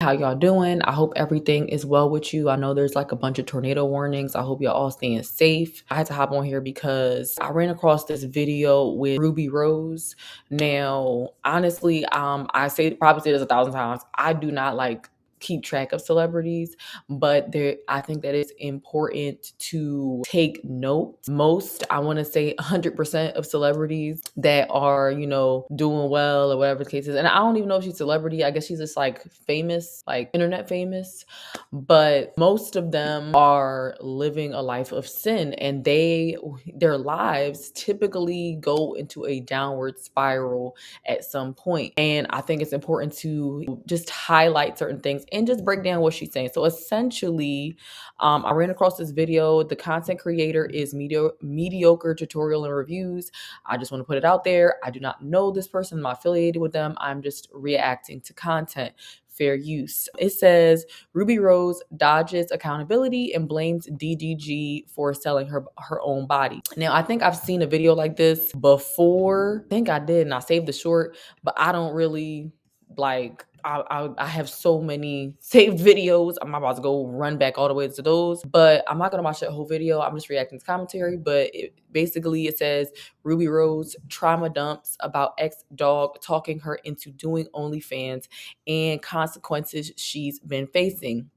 How y'all doing? I hope everything is well with you. I know there's like a bunch of tornado warnings. I hope y'all all staying safe. I had to hop on here because I ran across this video with Ruby Rose. Now, honestly, probably say this 1,000 times. I do not like keep track of celebrities, but I think that it's important to take note. Most, I want to say 100% of celebrities that are, doing well or whatever the case is. And I don't even know if she's a celebrity. I guess she's just like famous, like internet famous, but most of them are living a life of sin, and their lives typically go into a downward spiral at some point. And I think it's important to just highlight certain things and just break down what she's saying. So essentially, I ran across this video. The content creator is mediocre tutorial and reviews. I just want to put it out there. I do not know this person. I'm not affiliated with them. I'm just reacting to content. Fair use. It says Ruby Rose dodges accountability and blames DDG for selling her own body. Now, I think I've seen a video like this before. I think I did, and I saved the short, but I don't really like. I have so many saved videos. I'm about to go run back all the way to those, but I'm not gonna watch that whole video. I'm just reacting to commentary. But basically it says Ruby Rose trauma dumps about ex-dog talking her into doing OnlyFans and consequences she's been facing.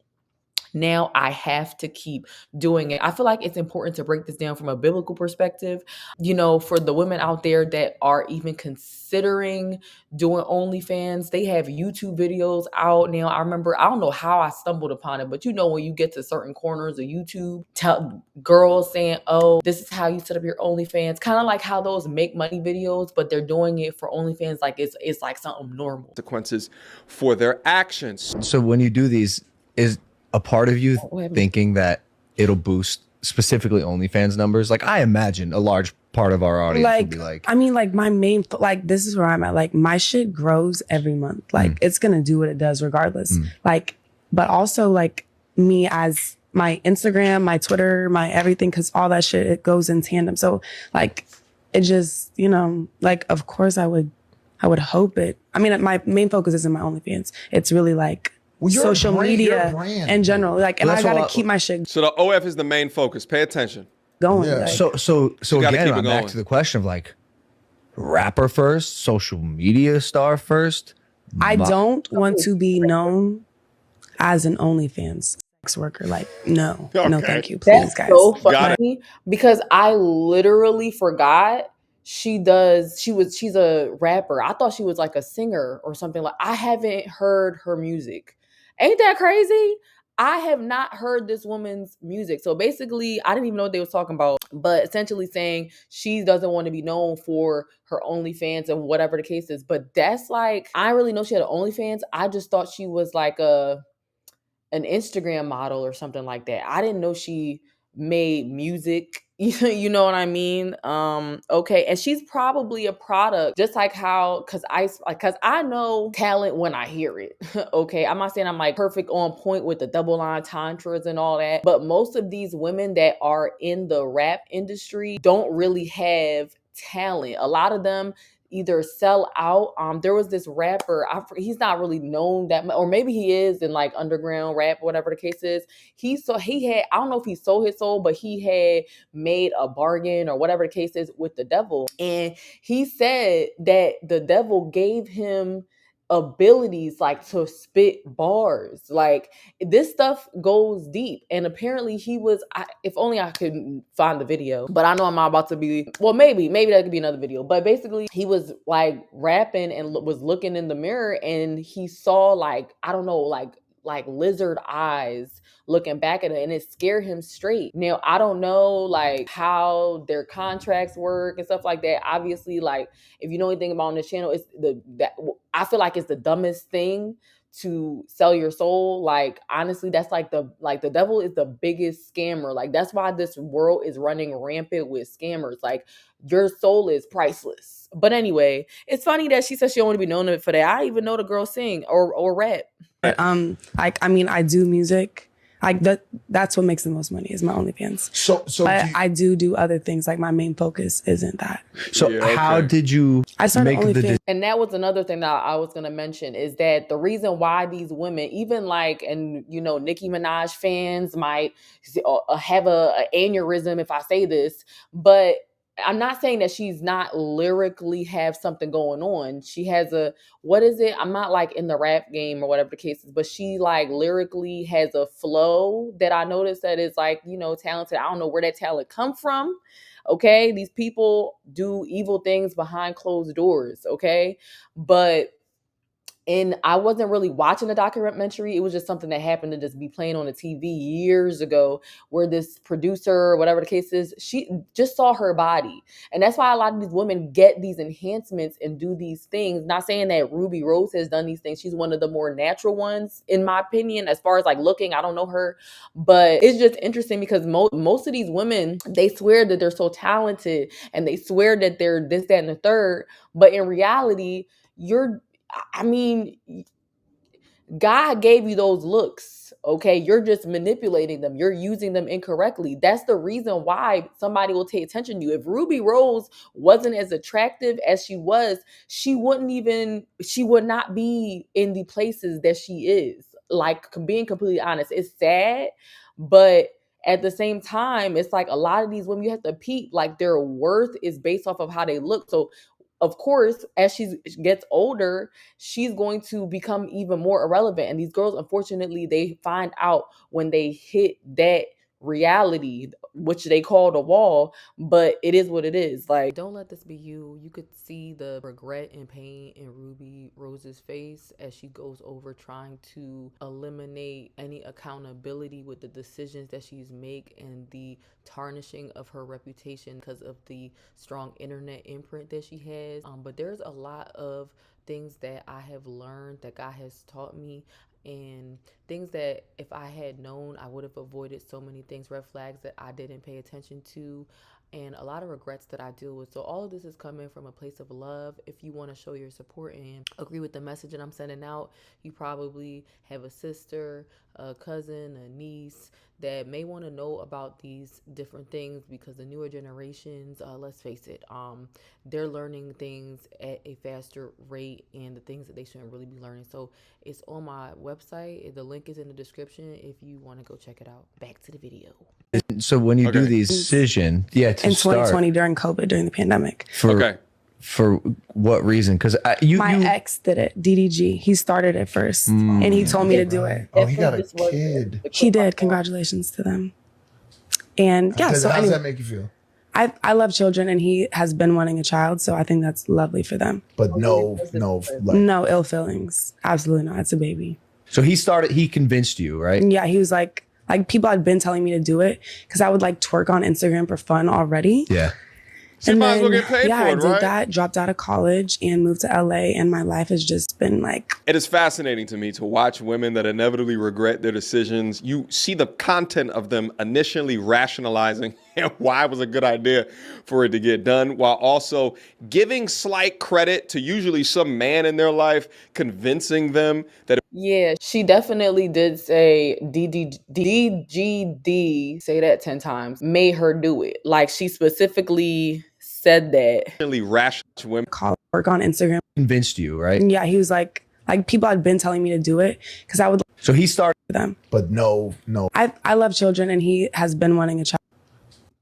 Now I have to keep doing it. I feel like it's important to break this down from a biblical perspective. For the women out there that are even considering doing OnlyFans, they have YouTube videos out now. I remember, I don't know how I stumbled upon it, but when you get to certain corners of YouTube, tell girls saying, oh, this is how you set up your OnlyFans. Kind of like how those make money videos, but they're doing it for OnlyFans like it's like something normal. Consequences for their actions. So when you do these, is a part of you thinking that it'll boost specifically OnlyFans numbers? Like, I imagine a large part of our audience would be like, I mean, like my main, like this is where I'm at. Like my shit grows every month. Like it's gonna do what it does regardless. Like, but also like me as my Instagram, my Twitter, my everything, because all that shit, it goes in tandem. So like, it just, like, of course I would hope it. I mean, my main focus isn't my OnlyFans. It's really like, social media in general, like, and I gotta keep my shit. So the OF is the main focus. Pay attention. Going. Yeah. Like, so again, I'm back to the question of like, rapper first, social media star first. I don't want to be known as an OnlyFans sex worker. Like, no, no, thank you, please, guys. So funny because I literally forgot. She's a rapper. I thought she was like a singer or something. Like, I haven't heard her music. Ain't that crazy? I have not heard this woman's music. So basically, I didn't even know what they was talking about, but essentially saying she doesn't want to be known for her OnlyFans and whatever the case is. But that's like, I didn't really know she had an OnlyFans. I just thought she was like an Instagram model or something like that. I didn't know she made music. You know what I mean? Okay. And she's probably a product, just like how, cause I know talent when I hear it. Okay. I'm not saying I'm like perfect on point with the double line tantras and all that, but most of these women that are in the rap industry don't really have talent. A lot of them either sell out. There was this rapper, he's not really known that much, or maybe he is in like underground rap, whatever the case is. He had, I don't know if he sold his soul, but he had made a bargain or whatever the case is with the devil. And he said that the devil gave him abilities like to spit bars. Like, this stuff goes deep, and apparently he was, if only I could find the video, but I know I'm not about to be, well, maybe that could be another video, but basically he was like rapping and was looking in the mirror, and he saw like, I don't know, like lizard eyes looking back at it, and it scared him straight. Now, I don't know like how their contracts work and stuff like that. Obviously, like, if you know anything about on this channel, it's I feel like it's the dumbest thing to sell your soul. Like, honestly, that's like the devil is the biggest scammer. Like, that's why this world is running rampant with scammers. Like, your soul is priceless. But anyway, it's funny that she said she don't want to be known for that. I even know the girl sing or rap. Like, I mean, I do music. Like that's what makes the most money is my OnlyFans. So but I do other things. Like my main focus isn't that. So how did you I started make the and that was another thing that I was going to mention is that the reason why these women, even like, and you know, Nicki Minaj fans might have a aneurysm if I say this, but I'm not saying that she's not lyrically have something going on. She has what is it? I'm not like in the rap game or whatever the case is, but she like lyrically has a flow that I noticed that is like, you know, talented. I don't know where that talent come from. Okay. These people do evil things behind closed doors. Okay. And I wasn't really watching the documentary. It was just something that happened to just be playing on the TV years ago where this producer, or whatever the case is, she just saw her body. And that's why a lot of these women get these enhancements and do these things. Not saying that Ruby Rose has done these things. She's one of the more natural ones, in my opinion, as far as like looking. I don't know her, but it's just interesting because most of these women, they swear that they're so talented and they swear that they're this, that, and the third. But in reality, I mean, God gave you those looks, okay? You're just manipulating them. You're using them incorrectly. That's the reason why somebody will take attention to you. If Ruby Rose wasn't as attractive as she was, she would not be in the places that she is. Like, being completely honest, it's sad, but at the same time, it's like a lot of these women, you have to peep, like their worth is based off of how they look. So of course, as she gets older, she's going to become even more irrelevant. And these girls, unfortunately, they find out when they hit that reality, which they call the wall, but it is what it is. Like, don't let this be you. You could see the regret and pain in Ruby Rose's face as she goes over trying to eliminate any accountability with the decisions that she's make and the tarnishing of her reputation because of the strong internet imprint that she has. But there's a lot of things that I have learned that God has taught me, and things that if I had known, I would have avoided so many things, red flags that I didn't pay attention to, and a lot of regrets that I deal with. So all of this is coming from a place of love. If you want to show your support and agree with the message that I'm sending out, you probably have a sister, a cousin, a niece that may want to know about these different things, because the newer generations, let's face it, they're learning things at a faster rate, and the things that they shouldn't really be learning. So it's on my website. The link is in the description if you want to go check it out. Back to the video. So when you do the decision, in 2020 during COVID, during the pandemic. For what reason? Because my ex did it. DDG. He started it first, and he told me to do it. Oh, he got a kid. He did. Congratulations to them. And yeah, so how does that make you feel? I love children, and he has been wanting a child, so I think that's lovely for them. But no ill feelings. Absolutely not. It's a baby. So he convinced you, right? Yeah, he was like people had been telling me to do it because I would like twerk on Instagram for fun already. Yeah. So you might as well get paid for it, I did right? that, dropped out of college and moved to LA, and my life has just been like... It is fascinating to me to watch women that inevitably regret their decisions. You see the content of them initially rationalizing why it was a good idea for it to get done, while also giving slight credit to usually some man in their life, convincing them that... Yeah, she definitely did say DGD, say that 10 times, made her do it. Like, she specifically said that. Really rash women. Work on Instagram. Convinced you, right? Yeah, he was like people had been telling me to do it because I would... So he started them. But no. I love children, and he has been wanting a child.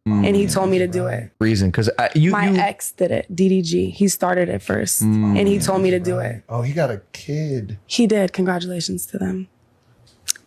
And he told me to do it. Reason, because my ex did it. DDG. He started it first, and he told me to do it. Oh, he got a kid. He did. Congratulations to them.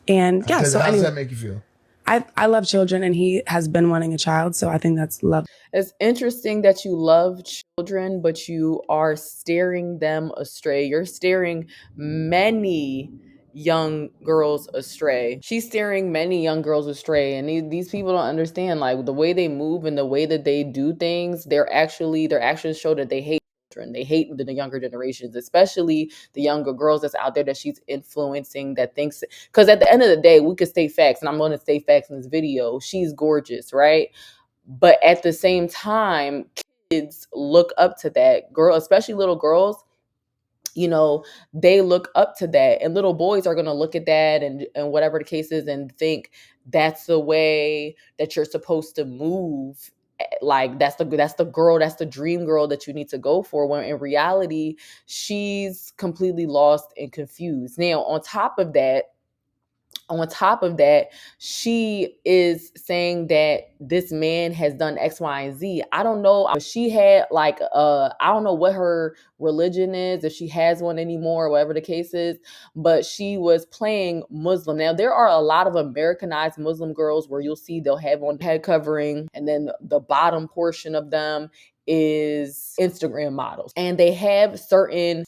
And yeah, so how anyway, does that make you feel? I love children, and he has been wanting a child, so I think that's love. It's interesting that you love children, but you are steering them astray. You're steering many young girls astray. She's steering many young girls astray, and these people don't understand, like, the way they move and the way that they do things. Their actions show that they hate children. They hate the younger generations, especially the younger girls that's out there that she's influencing, that thinks, because at the end of the day, we could state facts, and I'm going to state facts in this video. She's gorgeous, right? But at the same time, kids look up to that girl, especially little girls. you know, they look up to that, and little boys are going to look at that and whatever the case is and think that's the way that you're supposed to move. Like that's the girl, that's the dream girl that you need to go for, when in reality she's completely lost and confused. Now on top of that, she is saying that this man has done X, Y, and Z. I don't know. But she had like, I don't know what her religion is, if she has one anymore, whatever the case is, but she was playing Muslim. Now, there are a lot of Americanized Muslim girls where you'll see they'll have on head covering, and then the bottom portion of them is Instagram models, and they have certain,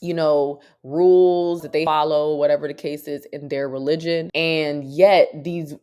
rules that they follow, whatever the case is, in their religion. And yet these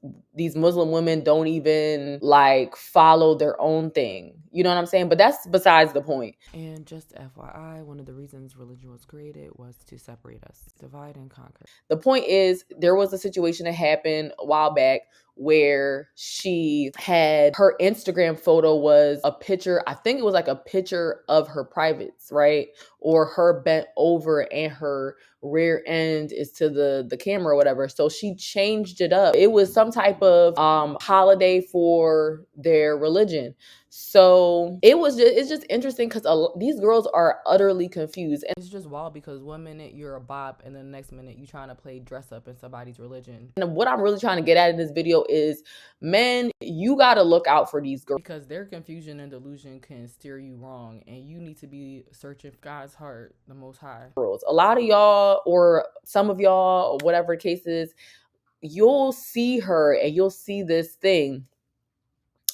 Muslim women don't even like follow their own thing. You know what I'm saying? But that's besides the point. And just FYI, one of the reasons religion was created was to separate us, divide and conquer. The point is, there was a situation that happened a while back where she had, her Instagram photo was a picture, I think it was like a picture of her privates, right? Or her bent over and her rear end is to the camera or whatever. So she changed it up. It was some type of holiday for their religion. So it's just interesting because these girls are utterly confused. And it's just wild because one minute you're a bop and then the next minute you're trying to play dress up in somebody's religion. And what I'm really trying to get at in this video is, men, you got to look out for these girls, because their confusion and delusion can steer you wrong, and you need to be searching God's heart, the Most High. Girls, a lot of y'all, or some of y'all, or whatever the case is, you'll see her and you'll see this thing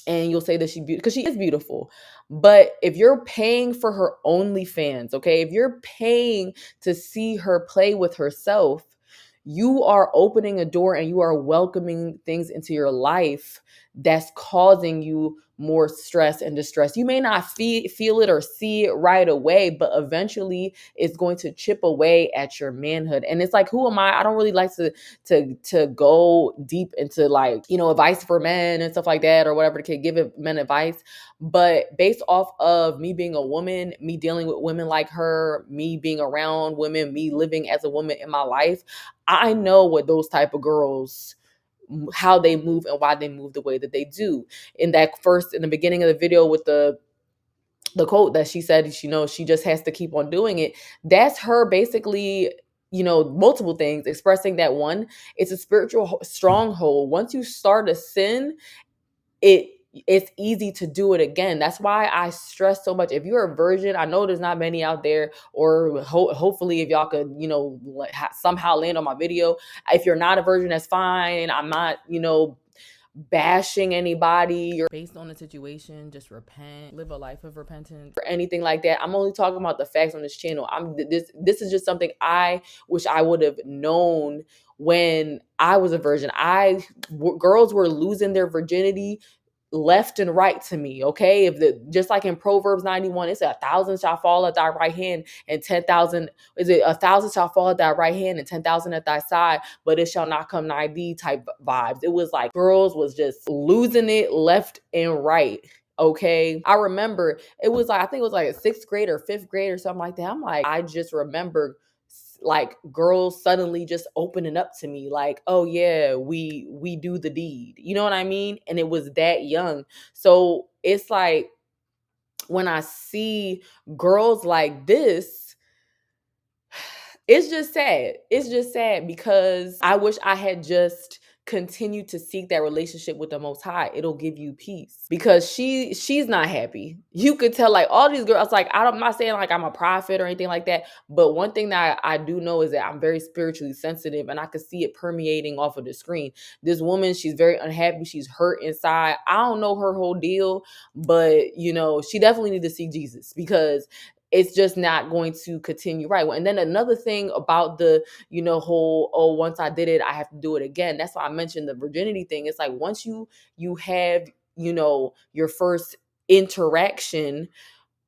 and you'll say that she's beautiful, because she is beautiful. But if you're paying for her OnlyFans, okay, if you're paying to see her play with herself, you are opening a door and you are welcoming things into your life that's causing you more stress and distress. You may not feel it or see it right away, but eventually it's going to chip away at your manhood. And it's like, who am I? I don't really like to go deep into like, advice for men and stuff like that, or whatever, to give men advice. But based off of me being a woman, me dealing with women like her, me being around women, me living as a woman in my life, I know what those type of girls, how they move and why they move the way that they do. In the beginning of the video with the quote that she said, she just has to keep on doing it. That's her basically, multiple things expressing that, one, it's a spiritual stronghold. Once you start a sin, it's easy to do it again. That's why I stress so much. If you're a virgin, I know there's not many out there, or hopefully if y'all could, somehow land on my video. If you're not a virgin, that's fine. I'm not, bashing anybody or based on the situation. Just repent, live a life of repentance, or anything like that. I'm only talking about the facts on this channel. This is just something I wish I would have known when I was a virgin. Girls were losing their virginity left and right to me. Okay, just like in Proverbs 91, it's 1,000 shall fall at thy right hand and 10,000, is it 1,000 shall fall at thy right hand and 10,000 at thy side, but it shall not come nigh thee type vibes. It was like girls was just losing it left and right. Okay, I remember it was like, I think it was like a 6th grade or 5th grade or something like that. I'm like, I just remember like girls suddenly just opening up to me like, oh yeah, we do the deed, you know what I mean? And it was that young. So it's like, when I see girls like this, it's just sad because I wish I had just continue to seek that relationship with the Most High. It'll give you peace, because she's not happy. You could tell, like, all these girls, like, I'm not saying like I'm a prophet or anything like that, but one thing that I do know is that I'm very spiritually sensitive, and I could see it permeating off of the screen. This woman, she's very unhappy. She's hurt inside. I don't know her whole deal, but she definitely needs to see Jesus, because it's just not going to continue right. And then another thing about the, whole, oh, once I did it, I have to do it again. That's why I mentioned the virginity thing. It's like, once you have, your first interaction,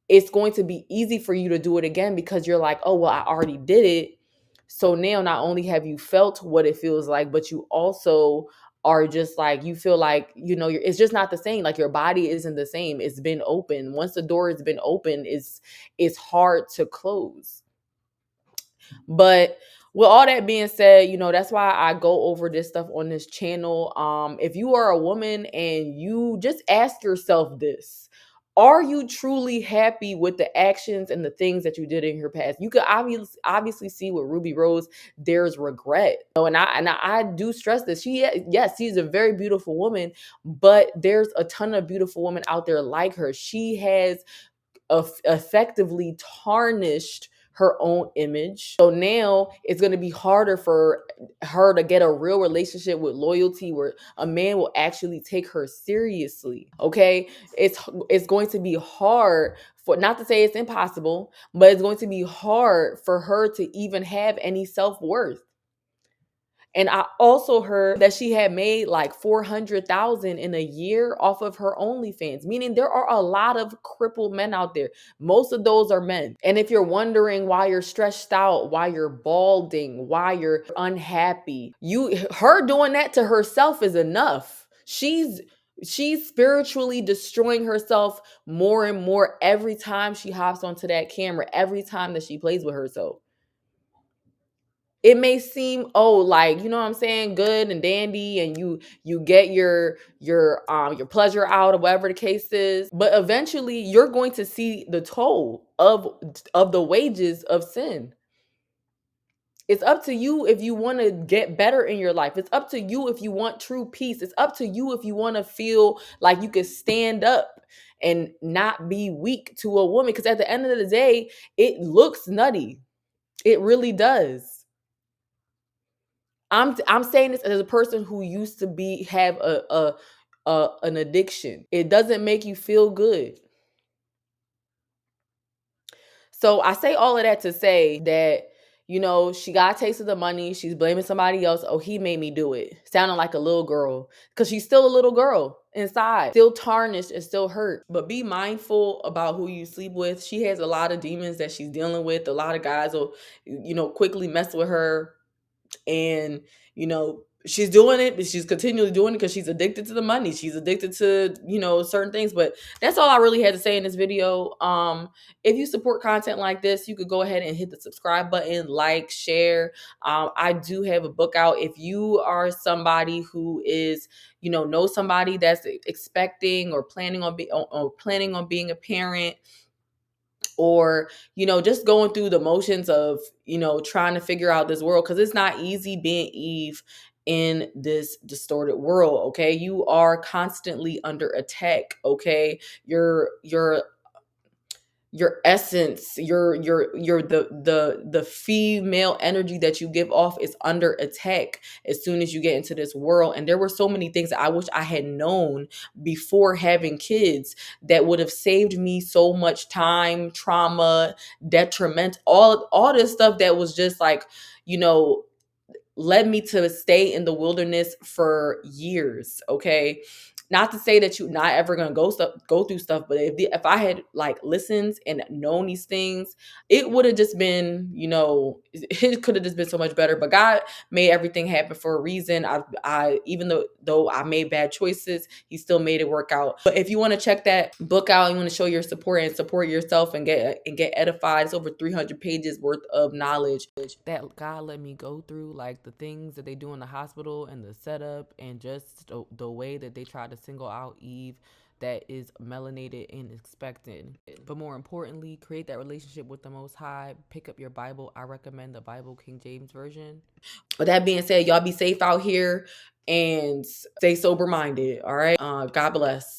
it's going to be easy for you to do it again, because you're like, oh, well, I already did it. So now not only have you felt what it feels like, but you also are just like, you feel like, it's just not the same. Like, your body isn't the same. It's been open. Once the door has been open, it's hard to close. But with all that being said, that's why I go over this stuff on this channel. If you are a woman and you just ask yourself this, are you truly happy with the actions and the things that you did in your past? You could obviously see with Ruby Rose, there's regret. And I do stress this. Yes, she's a very beautiful woman, but there's a ton of beautiful women out there like her. She has effectively tarnished her own image. So now it's going to be harder for her to get a real relationship with loyalty where a man will actually take her seriously. Okay? It's going to be hard for, not to say it's impossible, but it's going to be hard for her to even have any self-worth. And I also heard that she had made like 400,000 in a year off of her OnlyFans, meaning there are a lot of crippled men out there. Most of those are men. And if you're wondering why you're stressed out, why you're balding, why you're unhappy, her doing that to herself is enough. She's spiritually destroying herself more and more every time she hops onto that camera, every time that she plays with herself. It may seem, like, you know what I'm saying, good and dandy, and you get your pleasure out, or whatever the case is, but eventually you're going to see the toll of the wages of sin. It's up to you if you want to get better in your life. It's up to you if you want true peace. It's up to you if you want to feel like you can stand up and not be weak to a woman, because at the end of the day, it looks nutty. It really does. I'm saying this as a person who used to have an addiction. It doesn't make you feel good. So I say all of that to say that, she got a taste of the money. She's blaming somebody else. Oh, he made me do it. Sounding like a little girl, because she's still a little girl inside, still tarnished and still hurt. But be mindful about who you sleep with. She has a lot of demons that she's dealing with. A lot of guys will, quickly mess with her. And she's doing it, but she's continually doing it because she's addicted to the money. She's addicted to certain things. But that's all I really had to say in this video. If you support content like this, you could go ahead and hit the subscribe button, like, share. I do have a book out. If you are somebody who is know somebody that's expecting or planning on being a parent, or just going through the motions of trying to figure out this world, because it's not easy being Eve in this distorted world. Okay, you are constantly under attack. Okay, your essence, the female energy that you give off is under attack as soon as you get into this world. And there were so many things that I wish I had known before having kids that would have saved me so much time, trauma, detriment, all this stuff that was just like, led me to stay in the wilderness for years. Okay, not to say that you're not ever gonna go through stuff, but if I had like listened and known these things, it would have just been, it could have just been so much better. But God made everything happen for a reason. I even though I made bad choices, He still made it work out. But if you want to check that book out, you want to show your support and support yourself and get edified. It's over 300 pages worth of knowledge that God let me go through, like the things that they do in the hospital and the setup, and just the way that they try to single out Eve that is melanated and expectant. But more importantly, create that relationship with the Most High. Pick up your Bible. I recommend the Bible King James Version. With that being said, y'all be safe out here and stay sober minded. All right. God bless.